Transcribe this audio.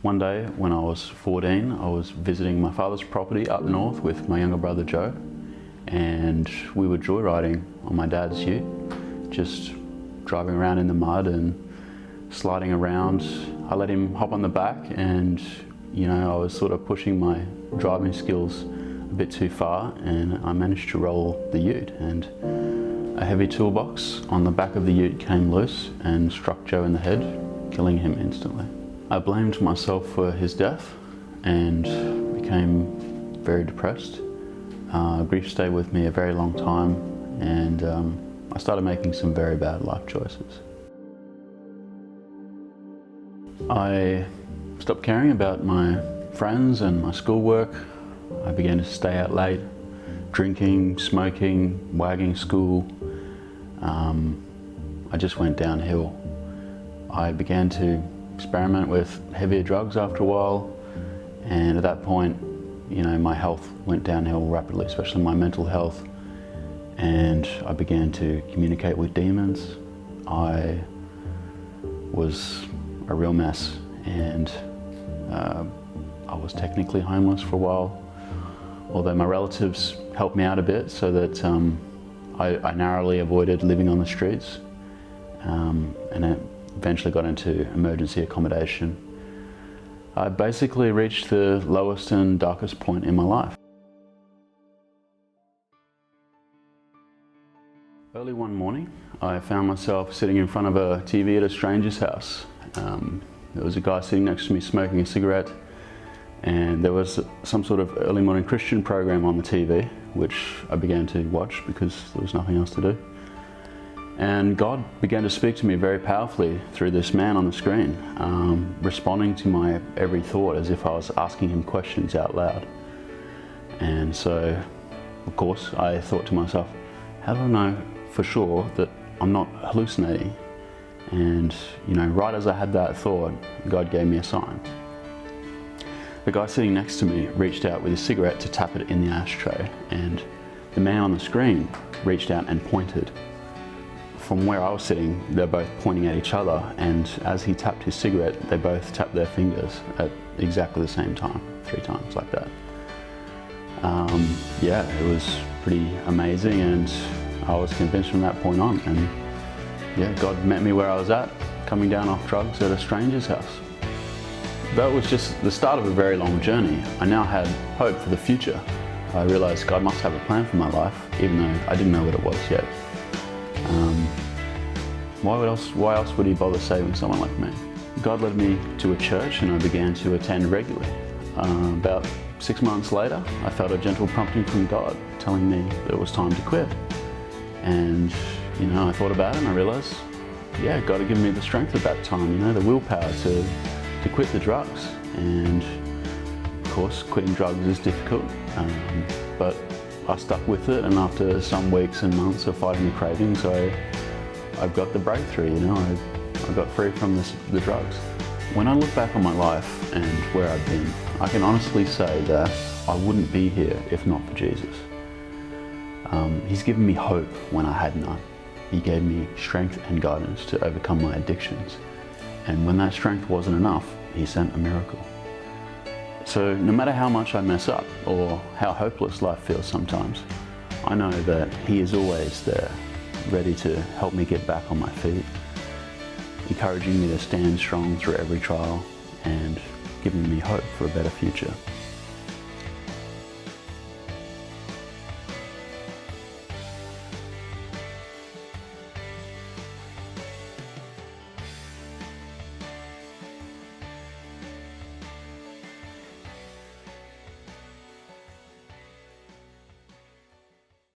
One day when I was 14, I was visiting my father's property up north with my younger brother Joe, and we were joyriding on my dad's ute, just driving around in the mud and sliding around. I let him hop on the back, and I was sort of pushing my driving skills a bit too far, and I managed to roll the ute, and a heavy toolbox on the back of the ute came loose and struck Joe in the head, killing him instantly. I blamed myself for his death and became very depressed. Grief stayed with me a very long time, and I started making some very bad life choices. I stopped caring about my friends and my schoolwork. I began to stay out late, drinking, smoking, wagging school. I just went downhill. I began to experiment with heavier drugs after a while, and at that point, my health went downhill rapidly, especially my mental health, and I began to communicate with demons. I was a real mess, and I was technically homeless for a while, although my relatives helped me out a bit so that I narrowly avoided living on the streets, and I eventually got into emergency accommodation. I basically reached the lowest and darkest point in my life. Early one morning, I found myself sitting in front of a TV at a stranger's house. There was a guy sitting next to me smoking a cigarette, and there was some sort of early morning Christian program on the TV, which I began to watch because there was nothing else to do. And God began to speak to me very powerfully through this man on the screen, responding to my every thought as if I was asking him questions out loud. And so, of course, I thought to myself, how do I know for sure that I'm not hallucinating? And right as I had that thought, God gave me a sign. The guy sitting next to me reached out with a cigarette to tap it in the ashtray, and the man on the screen reached out and pointed. From where I was sitting, they're both pointing at each other, and as he tapped his cigarette, they both tapped their fingers at exactly the same time, 3 times like that. Yeah, it was pretty amazing, and I was convinced from that point on, and yeah, God met me where I was at, coming down off drugs at a stranger's house. That was just the start of a very long journey. I now had hope for the future. I realized God must have a plan for my life, even though I didn't know what it was yet. Why else would he bother saving someone like me? God led me to a church, and I began to attend regularly. About 6 months later, I felt a gentle prompting from God telling me that it was time to quit. And I thought about it, and I realized, yeah, God had given me the strength at that time, the willpower to quit the drugs. And of course, quitting drugs is difficult, but I stuck with it, and after some weeks and months of fighting the cravings, I got the breakthrough, I got free from the drugs. When I look back on my life and where I've been, I can honestly say that I wouldn't be here if not for Jesus. He's given me hope when I had none. He gave me strength and guidance to overcome my addictions. And when that strength wasn't enough, he sent a miracle. So no matter how much I mess up or how hopeless life feels sometimes, I know that he is always there, ready to help me get back on my feet, encouraging me to stand strong through every trial and giving me hope for a better future.